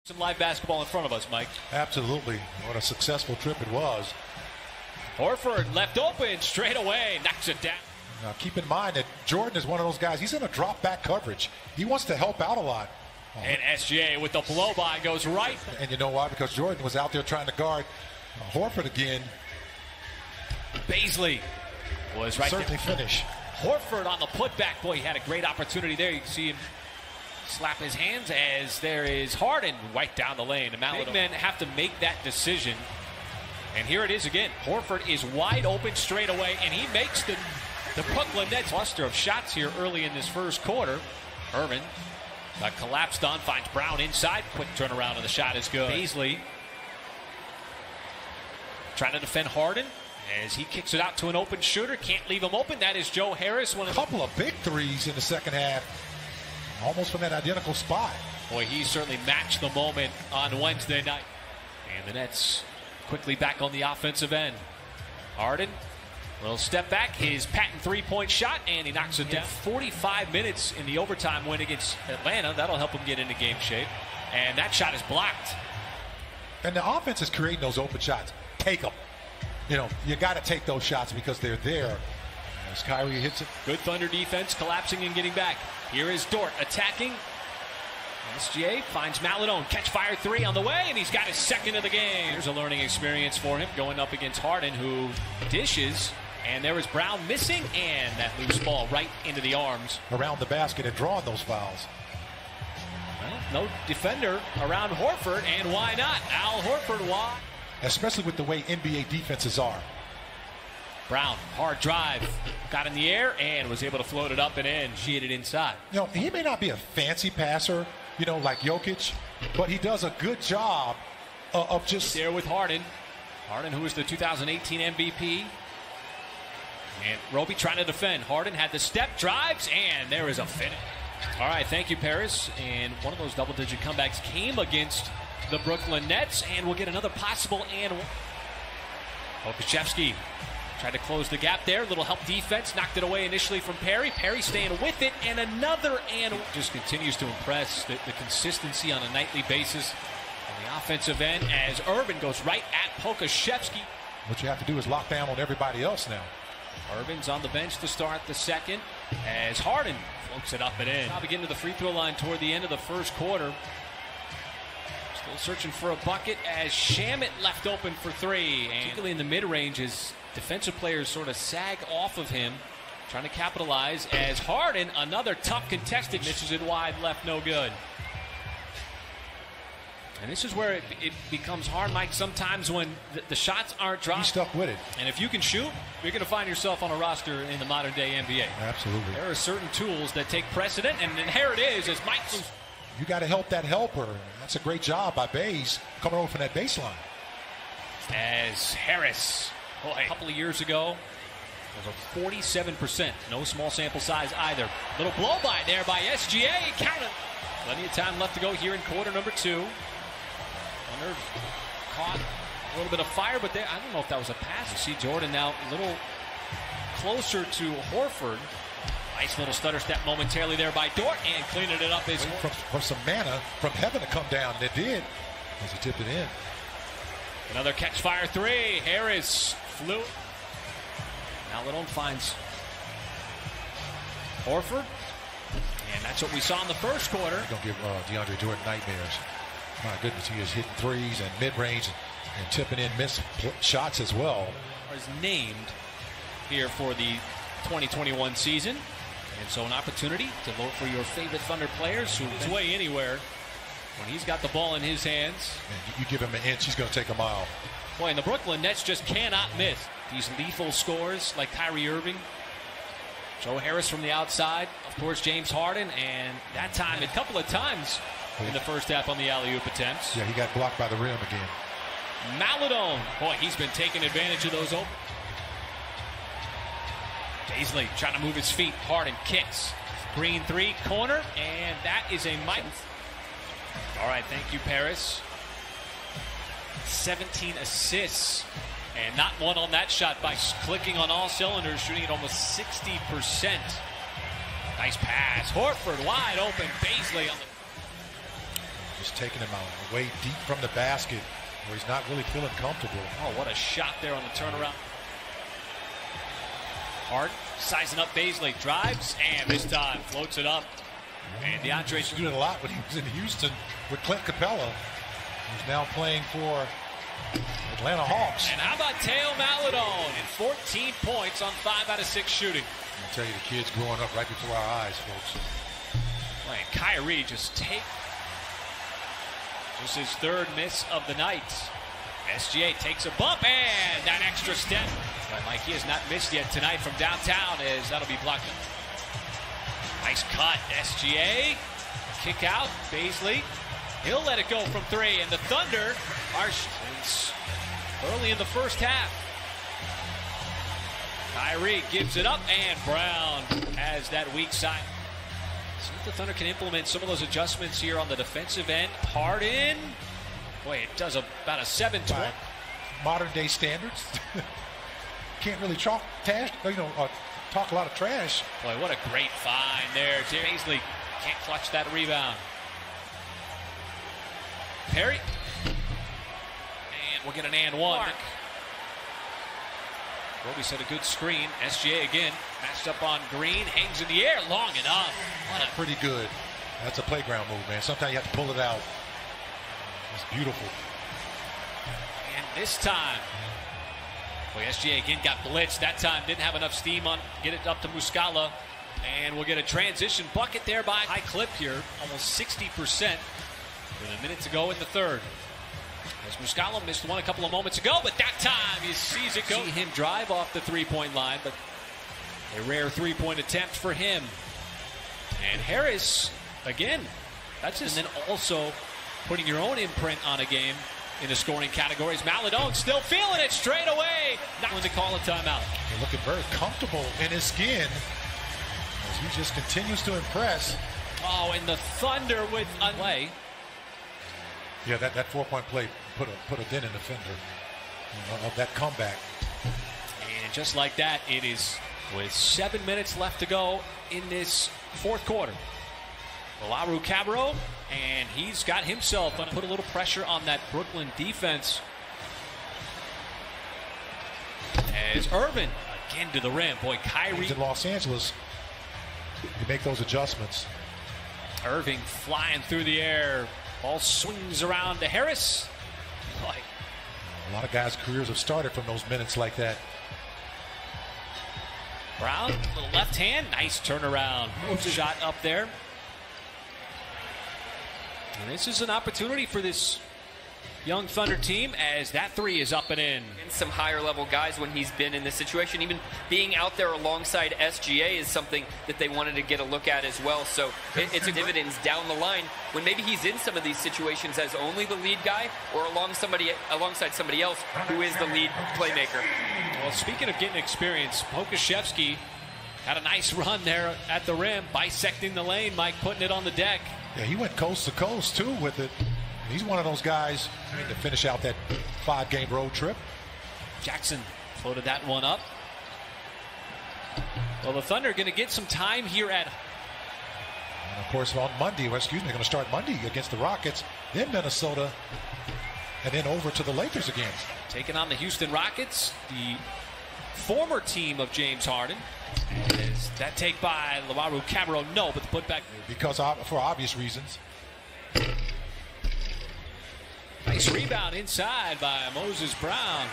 Some live basketball in front of us, Mike. Absolutely. What a successful trip it was. Horford left open straight away, knocks it down. Now keep in mind that Jordan is one of those guys, he's in a drop back coverage. He wants to help out a lot. And SGA with the blow by goes right. And you know why? Because Jordan was out there trying to guard Horford again. Baisley was right certainly there. Finish. Horford on the putback. Boy, he had a great opportunity there. You can see him slap his hands as there is Harden right down the lane. The big men have to make that decision. And here it is again. Horford is wide open straight away, and he makes the Brooklyn Nets cluster of shots here early in this first quarter. Irvin got collapsed on, finds Brown inside. Quick turnaround, and the shot is good. Baisley trying to defend Harden as he kicks it out to an open shooter. Can't leave him open. That is Joe Harris. A couple of big threes in the second half. Almost from that identical spot. Boy, he certainly matched the moment on Wednesday night. And the Nets quickly back on the offensive end. Harden, little step back, his patent three-point shot, and he knocks it down. 45 minutes in the overtime win against Atlanta. That'll help him get into game shape. And that shot is blocked. And the offense is creating those open shots. Take them. You know, you got to take those shots because they're there. As Kyrie hits it. Good Thunder defense, collapsing and getting back. Here is Dort attacking. SGA finds Maladone. Catch fire three on the way, and he's got his second of the game. Here's a learning experience for him going up against Harden, who dishes. And there is Brown missing, and that loose ball right into the arms. Around the basket and drawing those fouls. Well, no defender around Horford, and why not? Al Horford, why? Especially with the way NBA defenses are. Brown, hard drive, got in the air and was able to float it up and in. She hit it inside. You know, he may not be a fancy passer, you know, like Jokic, but he does a good job of just... There with Harden. Harden, who was the 2018 MVP. And Roby trying to defend. Harden had the step, drives, and there is a finish. All right, thank you, Paris. And one of those double-digit comebacks came against the Brooklyn Nets, and we'll get another possible and... Okashevsky tried to close the gap there. Little help defense. Knocked it away initially from Perry. Perry staying with it. And another and just continues to impress the consistency on a nightly basis on the offensive end as Irvin goes right at Pokashevsky. What you have to do is lock down on everybody else now. Irvin's on the bench to start the second as Harden floats it up and in. Now begin to the free throw line toward the end of the first quarter. Still searching for a bucket as Shamet left open for three. And particularly in the mid-range as defensive players sort of sag off of him, trying to capitalize as Harden, another tough contested, misses it wide, left no good. And this is where it becomes hard, Mike, sometimes when the shots aren't dropped. He's stuck with it. And if you can shoot, you're going to find yourself on a roster in the modern-day NBA. Absolutely. There are certain tools that take precedent, and here it is as Mike... You got to help that helper. That's a great job by Bays coming over from that baseline. As Harris... Boy, a couple of years ago, it was a 47%. No small sample size either. Little blow by there by SGA. Count it. Plenty of time left to go here in quarter number two. Thunder caught a little bit of fire, but there, I don't know if that was a pass. You see Jordan now a little closer to Horford. Nice little stutter step momentarily there by Dort, and cleaning it up is from some manna from heaven to come down, and it did as he tipped it in. Another catch fire three. Harris flew. Maladone finds Horford. And that's what we saw in the first quarter. You're going to give DeAndre Jordan nightmares. My goodness, he is hitting threes and mid-range and tipping in missed shots as well. Is named here for the 2021 season. And so an opportunity to vote for your favorite Thunder players who his way anywhere when he's got the ball in his hands. And you give him an inch, he's going to take a mile. Boy, and the Brooklyn Nets just cannot miss these lethal scores like Kyrie Irving. Joe Harris from the outside. Of course, James Harden. And that time, a couple of times in the first half on the alley-oop attempts. Yeah, he got blocked by the rim again. Maladone. Boy, he's been taking advantage of those open. Baisley trying to move his feet. Harden kicks. Green three, corner. And that is a Mike. All right, thank you, Paris. 17 assists. And not one on that shot by clicking on all cylinders, shooting at almost 60%. Nice pass. Horford wide open. Baisley on the... Just taking him out way deep from the basket where he's not really feeling comfortable. Oh, what a shot there on the turnaround. Harden sizing up Baisley, drives, and this time floats it up. And DeAndre's doing it a lot when he was in Houston with Clint Capella. He's now playing for Atlanta Hawks. And how about Teo Maledon and 14 points on 5 out of 6 shooting. I'll tell you, the kid's growing up right before our eyes, folks. And Kyrie just his third miss of the night. SGA takes a bump and that extra step. But Mike, he has not missed yet tonight from downtown, as that'll be blocked. Nice cut, SGA. Kick out, Baisley. He'll let it go from 3, and the Thunder are early in the first half. Kyrie gives it up, and Brown has that weak side. See if the Thunder can implement some of those adjustments here on the defensive end. Harden. Boy, it does about a 7-20. Modern day standards. Can't really talk a lot of trash. Boy, what a great find there. Baisley can't clutch that rebound. Perry. And we'll get an and one. Roby set a good screen. SGA again. Matched up on Green. Hangs in the air long enough. Pretty good. That's a playground move, man. Sometimes you have to pull it out. It's beautiful. And this time, boy, SGA again got blitzed. That time didn't have enough steam on. Get it up to Muscala. And we'll get a transition bucket there by high clip here. Almost 60% with a minute to go in the third. As Muscala missed one a couple of moments ago, but that time he sees it go. See him drive off the three-point line, but a rare three-point attempt for him. And Harris, again, that's just, and then also putting your own imprint on a game in the scoring categories. Maledon still feeling it straight away. Not when to call a timeout. He's looking very comfortable in his skin as he just continues to impress. Oh, and the Thunder with a play. Yeah, that 4-point play put a dent in the fender of that comeback. And just like that, it is with 7 minutes left to go in this fourth quarter. Olaru Cabarro, and he's got himself put a little pressure on that Brooklyn defense. As Irvin again to the rim. Boy, Kyrie in Los Angeles, you make those adjustments. Irving flying through the air. Ball swings around to Harris. Boy. A lot of guys' careers have started from those minutes like that. Brown, little left hand, nice turnaround. Shot up there. And this is an opportunity for this young Thunder team as that three is up and in. And some higher level guys when he's been in this situation. Even being out there alongside SGA is something that they wanted to get a look at as well. So it's a dividends down the line when maybe he's in some of these situations as only the lead guy or alongside somebody else who is the lead playmaker. Well, speaking of getting experience, Pokashevsky had a nice run there at the rim, bisecting the lane, Mike, putting it on the deck. Yeah, he went coast to coast, too, with it. He's one of those guys to finish out that 5-game road trip. Jackson floated that one up. Well, the Thunder are going to get some time here at. And of course, on Monday, they're going to start Monday against the Rockets, then Minnesota, and then over to the Lakers again. Taking on the Houston Rockets, the former team of James Harden. Is that take by Olaru Cabarro? No, but the putback. Because for obvious reasons. Nice rebound inside by Moses Brown.